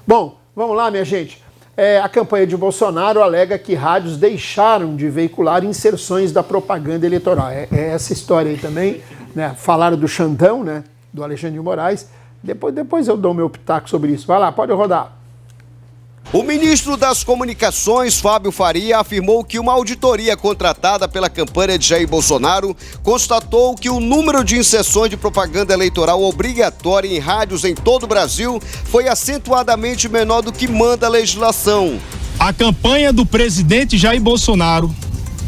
Bom, vamos lá, minha gente. A campanha de Bolsonaro alega que rádios deixaram de veicular inserções da propaganda eleitoral. É essa história aí também, né? Falaram do Xandão, né? Do Alexandre de Moraes. Depois eu dou meu pitaco sobre isso. Vai lá, pode rodar. O ministro das Comunicações, Fábio Faria, afirmou que uma auditoria contratada pela campanha de Jair Bolsonaro constatou que o número de inserções de propaganda eleitoral obrigatória em rádios em todo o Brasil foi acentuadamente menor do que manda a legislação. A campanha do presidente Jair Bolsonaro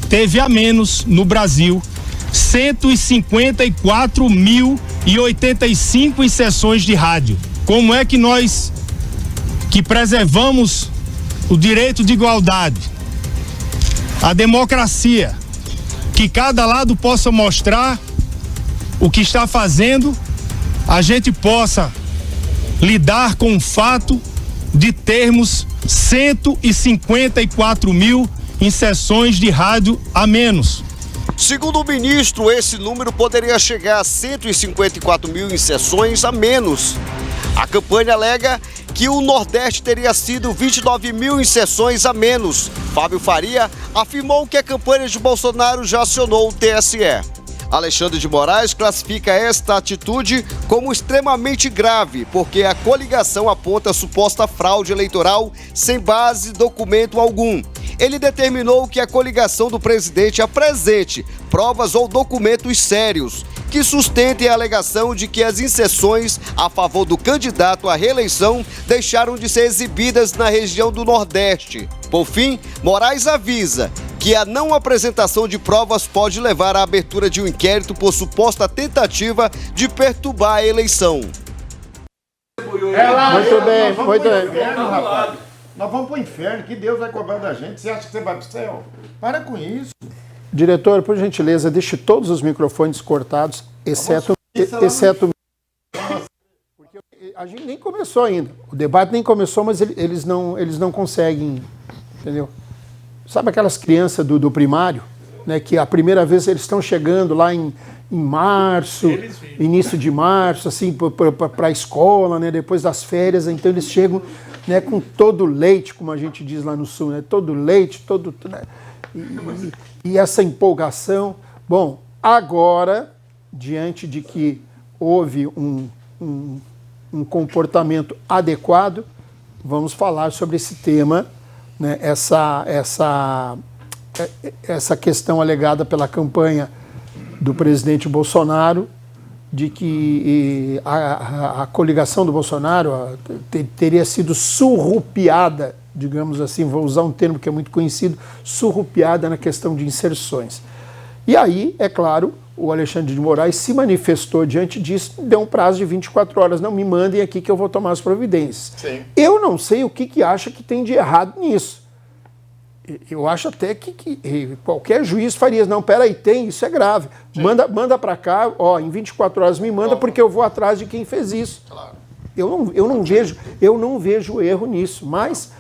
teve a menos no Brasil 154.085 inserções de rádio. Como é que nós que preservamos o direito de igualdade, a democracia, que cada lado possa mostrar o que está fazendo, a gente possa lidar com o fato de termos 154 mil inserções de rádio a menos. Segundo o ministro, esse número poderia chegar a 154 mil inserções a menos. A campanha alega que o Nordeste teria sido 29 mil inserções a menos. Fábio Faria afirmou que a campanha de Bolsonaro já acionou o TSE. Alexandre de Moraes classifica esta atitude como extremamente grave, porque a coligação aponta suposta fraude eleitoral sem base e documento algum. Ele determinou que a coligação do presidente apresente provas ou documentos sérios que sustentem a alegação de que as inserções a favor do candidato à reeleição deixaram de ser exibidas na região do Nordeste. Por fim, Moraes avisa que a não apresentação de provas pode levar à abertura de um inquérito por suposta tentativa de perturbar a eleição. Muito bem, muito bem. Nós vamos pro inferno, que Deus vai cobrar da gente. Você acha que você vai pro céu? Para com isso. Diretor, por gentileza, deixe todos os microfones cortados, exceto porque a gente nem começou ainda. O debate nem começou, mas eles não conseguem, entendeu? Sabe aquelas crianças do primário, né, que a primeira vez eles estão chegando lá em março, início de março, assim, para a escola, né, depois das férias, então eles chegam, né, com todo leite, como a gente diz lá no sul, né, todo leite, né, e essa empolgação. Bom, agora, diante de que houve um comportamento adequado, vamos falar sobre esse tema, né, essa questão alegada pela campanha do presidente Bolsonaro, de que a coligação do Bolsonaro teria sido surrupiada, digamos assim, vou usar um termo que é muito conhecido, surrupiada na questão de inserções. E aí, é claro, o Alexandre de Moraes se manifestou diante disso, deu um prazo de 24 horas, não me mandem aqui que eu vou tomar as providências. Sim. Eu não sei o que acha que tem de errado nisso. Eu acho até que qualquer juiz faria, não, peraí, isso é grave. Sim. Manda para cá, em 24 horas me manda, porque eu vou atrás de quem fez isso. Claro. Eu não vejo erro nisso, mas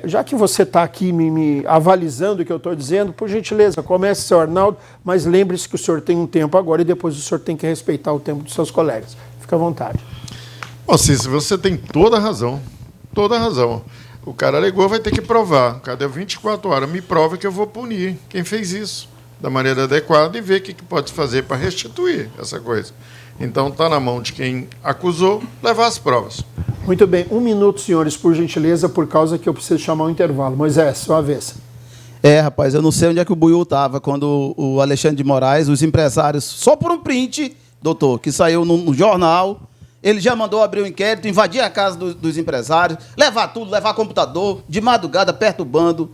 já que você está aqui me avalizando o que eu estou dizendo, por gentileza, comece, seu Arnaldo, mas lembre-se que o senhor tem um tempo agora e depois o senhor tem que respeitar o tempo dos seus colegas. Fica à vontade. Bom, Cícero, você tem toda a razão. Toda a razão. O cara alegou, vai ter que provar. Cadê 24 horas? Me prova que eu vou punir quem fez isso da maneira adequada e ver o que pode fazer para restituir essa coisa. Então, está na mão de quem acusou levar as provas. Muito bem. 1 minuto, senhores, por gentileza, por causa que eu preciso chamar um intervalo. Moisés, sua vez. Rapaz, eu não sei onde é que o Buiú estava quando o Alexandre de Moraes, os empresários, só por um print, doutor, que saiu no jornal, ele já mandou abrir um inquérito, invadir a casa dos empresários, levar tudo, levar computador, de madrugada perturbando,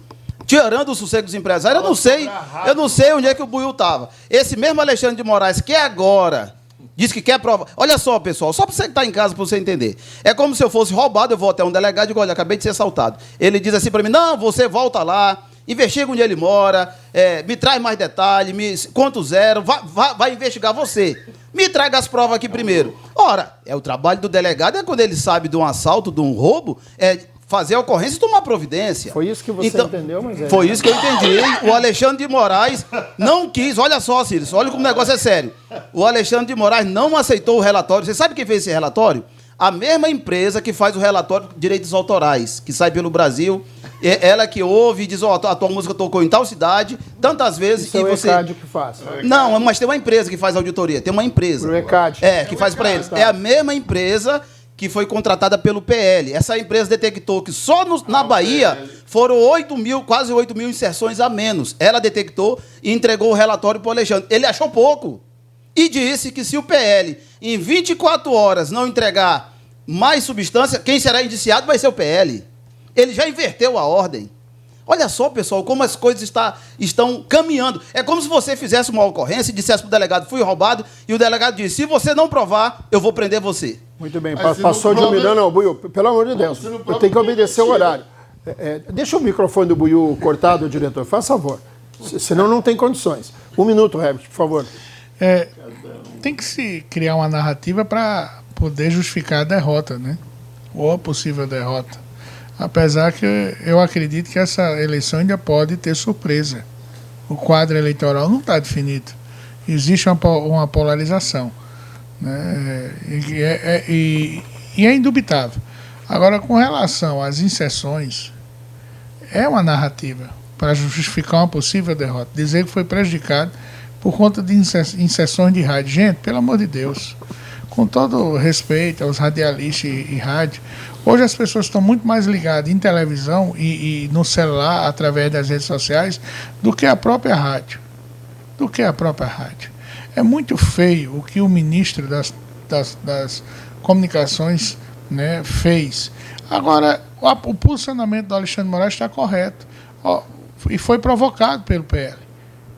tirando o sossego dos empresários. Eu não sei onde é que o Buiú estava. Esse mesmo Alexandre de Moraes, que agora diz que quer prova. Olha só, pessoal, só para você que está em casa, para você entender. É como se eu fosse roubado, eu vou até um delegado e digo, olha, acabei de ser assaltado. Ele diz assim para mim, não, você volta lá, investiga onde ele mora, me traz mais detalhes, quanto zero, vai investigar você. Me traga as provas aqui primeiro. Ora, o trabalho do delegado quando ele sabe de um assalto, de um roubo, fazer a ocorrência e tomar providência. Foi isso que você entendeu, mas Foi isso que eu entendi. O Alexandre de Moraes não quis, olha só, Círio, olha como o negócio é sério. O Alexandre de Moraes não aceitou o relatório. Você sabe quem fez esse relatório? A mesma empresa que faz o relatório de direitos autorais, que sai pelo Brasil, ela que ouve e diz, ó, a tua música tocou em tal cidade, tantas vezes, Isso é o ECAD que faz. Não, mas tem uma empresa que faz auditoria, tem uma empresa. O ECAD. Que faz para eles. É a mesma empresa que foi contratada pelo PL. Essa empresa detectou que só na Bahia foram 8 mil, quase 8 mil inserções a menos. Ela detectou e entregou o relatório para o Alexandre. Ele achou pouco. E disse que se o PL, em 24 horas, não entregar mais substância, quem será indiciado vai ser o PL. Ele já inverteu a ordem. Olha só, pessoal, como as coisas estão caminhando. É como se você fizesse uma ocorrência e dissesse para o delegado, fui roubado, e o delegado disse, se você não provar, eu vou prender você. Muito bem, passou de 1 milhão, não, Buiu, pelo amor de Deus, eu tenho que obedecer o horário. Deixa o microfone do Buiu cortado, diretor, faz favor, senão não tem condições. 1 minuto, Herbert, por favor. Tem que se criar uma narrativa para poder justificar a derrota, né? Ou a possível derrota. Apesar que eu acredito que essa eleição ainda pode ter surpresa. O quadro eleitoral não está definido. Existe uma polarização, né? E é indubitável. Agora, com relação às inserções, é uma narrativa para justificar uma possível derrota. Dizer que foi prejudicado por conta de inserções de rádio. Gente, pelo amor de Deus, com todo respeito aos radialistas e rádio, hoje as pessoas estão muito mais ligadas em televisão e no celular, através das redes sociais, do que a própria rádio. É muito feio o que o ministro das comunicações, né, fez. Agora, o posicionamento do Alexandre de Moraes está correto. E foi provocado pelo PL.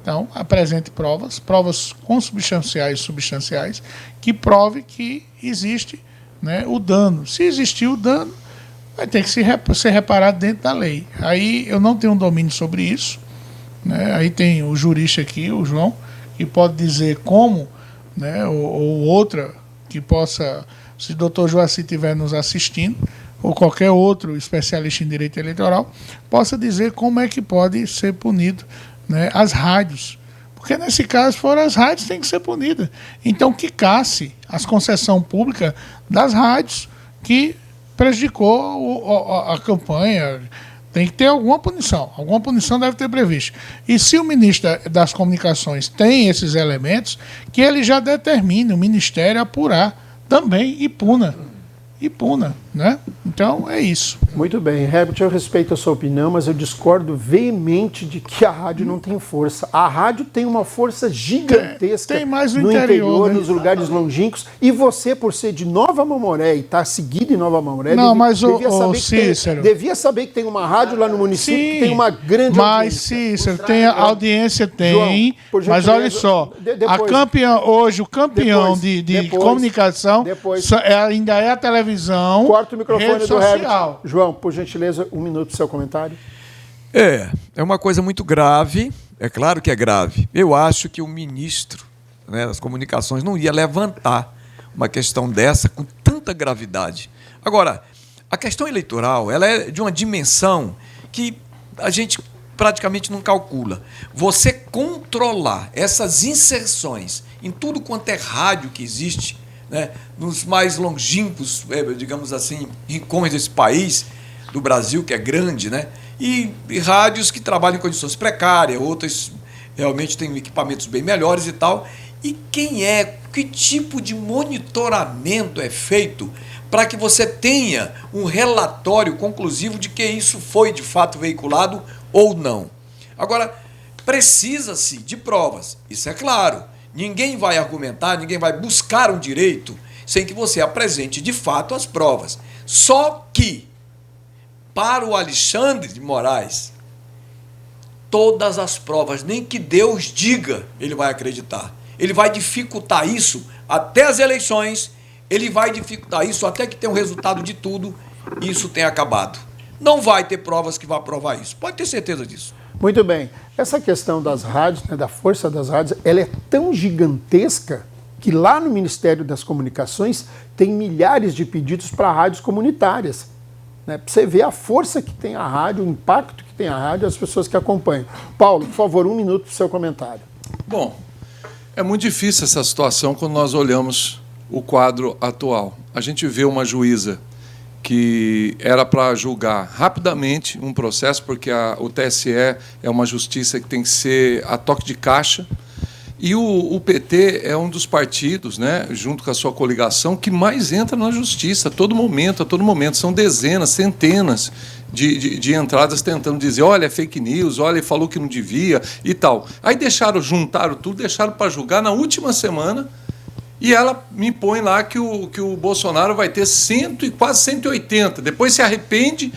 Então, apresente provas consubstanciais, que prove que existe, né, o dano. Se existir o dano, vai ter que ser reparado dentro da lei. Aí eu não tenho um domínio sobre isso, né? Aí tem o jurista aqui, o João, que pode dizer como, né, ou outra que possa, se o doutor Joaci estiver nos assistindo, ou qualquer outro especialista em direito eleitoral, possa dizer como é que pode ser punido, né, as rádios. Porque nesse caso, foram as rádios que têm que ser punidas. Então, que casse as concessões públicas das rádios que prejudicou a campanha. Tem que ter alguma punição deve ter previsto. E se o ministro das Comunicações tem esses elementos, que ele já determine o Ministério apurar também e puna, né? Então, é isso. Muito bem, Herbert, eu respeito a sua opinião, mas eu discordo veemente de que a rádio não tem força. A rádio tem uma força gigantesca tem mais no interior, né? nos lugares longínquos, e você, por ser de Nova Mamoré e estar seguido em Nova Mamoré, devia saber que tem uma rádio lá no município. Sim, que tem uma grande audiência. Mas, Cícero, tem a audiência, tem, João, mas olha só, o campeão de comunicação ainda é a televisão. Corta o microfone do social. Herbert. João, por gentileza, 1 minuto do seu comentário. É uma coisa muito grave, é claro que é grave. Eu acho que o ministro, né, das Comunicações não ia levantar uma questão dessa com tanta gravidade. Agora, a questão eleitoral, ela é de uma dimensão que a gente praticamente não calcula. Você controlar essas inserções em tudo quanto é rádio que existe, né, nos mais longínquos, digamos assim, rincões desse país, do Brasil, que é grande, né, e rádios que trabalham em condições precárias, outras realmente têm equipamentos bem melhores e tal. E que tipo de monitoramento é feito para que você tenha um relatório conclusivo de que isso foi de fato veiculado ou não? Agora, precisa-se de provas, isso é claro. Ninguém vai argumentar, ninguém vai buscar um direito sem que você apresente de fato as provas. Só que, para o Alexandre de Moraes, todas as provas, nem que Deus diga, ele vai acreditar. Ele vai dificultar isso até as eleições, ele vai dificultar isso até que tenha um resultado de tudo e isso tenha acabado. Não vai ter provas que vão provar isso. Pode ter certeza disso. Muito bem. Essa questão das rádios, né, da força das rádios, ela é tão gigantesca que lá no Ministério das Comunicações tem milhares de pedidos para rádios comunitárias. Né, para você ver a força que tem a rádio, o impacto que tem a rádio, as pessoas que acompanham. Paulo, por favor, 1 minuto para o seu comentário. Bom, é muito difícil essa situação quando nós olhamos o quadro atual. A gente vê uma juíza que era para julgar rapidamente um processo, porque o TSE é uma justiça que tem que ser a toque de caixa, e o PT é um dos partidos, né, junto com a sua coligação, que mais entra na justiça a todo momento. São dezenas, centenas de entradas tentando dizer, olha, é fake news, olha, ele falou que não devia e tal. Aí juntaram tudo, deixaram para julgar na última semana, e ela me põe lá que o Bolsonaro vai ter quase 180. Depois se arrepende,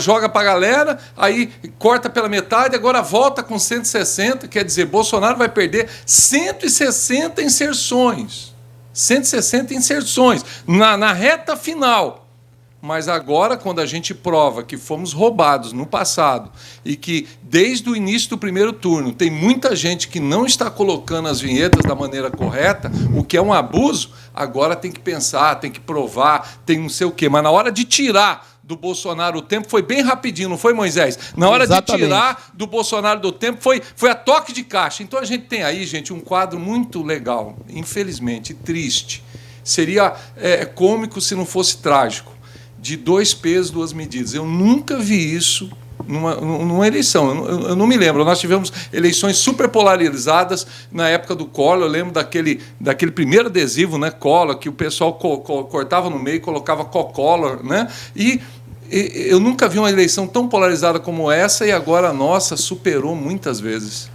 joga para a galera, aí corta pela metade, agora volta com 160. Quer dizer, Bolsonaro vai perder 160 inserções. 160 inserções na reta final. Mas agora, quando a gente prova que fomos roubados no passado e que, desde o início do primeiro turno, tem muita gente que não está colocando as vinhetas da maneira correta, o que é um abuso, agora tem que pensar, tem que provar, tem não sei o quê. Mas na hora de tirar do Bolsonaro o tempo, foi bem rapidinho, não foi, Moisés? Na hora Exatamente. de tirar do Bolsonaro do tempo, foi a toque de caixa. Então a gente tem aí, gente, um quadro muito legal, infelizmente, triste. Seria cômico se não fosse trágico. De 2 pesos, 2 medidas. Eu nunca vi isso numa eleição. Eu não me lembro. Nós tivemos eleições super polarizadas na época do Collor. Eu lembro daquele primeiro adesivo, né, Collor, que o pessoal cortava no meio e colocava Collor, né? E eu nunca vi uma eleição tão polarizada como essa, e agora a nossa superou muitas vezes.